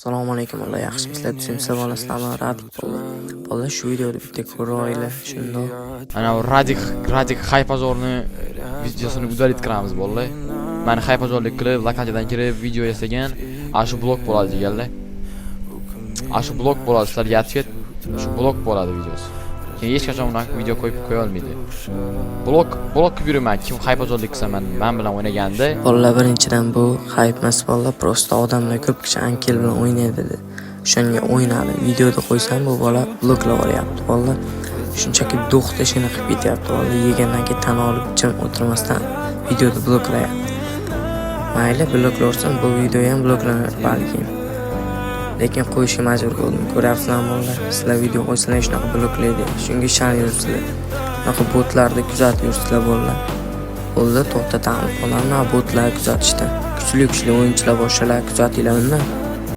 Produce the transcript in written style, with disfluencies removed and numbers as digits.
Assalomu alaykum, Alloh yaxshi ishlar tushunsa bolasizlarmi? Radik bo'ldi. Bola shu videoni bitta ko'raylik, shundoq. Ana Radik haypazorni videosini udalib kiramiz bolalar. Meni haypazorlik qilib, lokatsiyadan kirib video yasagan, shu blok bo'ladi deganlar. Shu blok bo'ladi, sizlar yetib shu blok bo'ladi videosi. Keyin hech qachon unaqa video qo'ya olmaydi. Blok qilib yuraman, kim haypazorlik qilsa men bilan o'ynaganda. Bolalar birinchidan bu hayp emas, bolalar prosta odamlar ko'p kishi ankel bilan o'ynaydi dedi. Shunga o'ynadi. Videoda qo'ysam bu bola bloklab olyapti. Bolalar shunchaki do'xta ishini qilib ketyapti. Bolalar yegandan keyin tan olib jim o'tirmasdan videoda bloklayapti. Mayli bloklarsan, bu video ham bloklanar balki. Lekin qo'yishga majbur bo'ldim. Ko'ryapsizlarmi bolalar? Sizlar video qo'ysanglar shunaqa bloklaydi. Shunga ishonaverasizlar. Bunaqa botlarni kuzatib yursizlar bolalar. Bo'ldi, to'xtatamiz. Bolalarni botlar kuzatishdi. Kuchli o'yinchilar boshlalar kuzatinglar uni.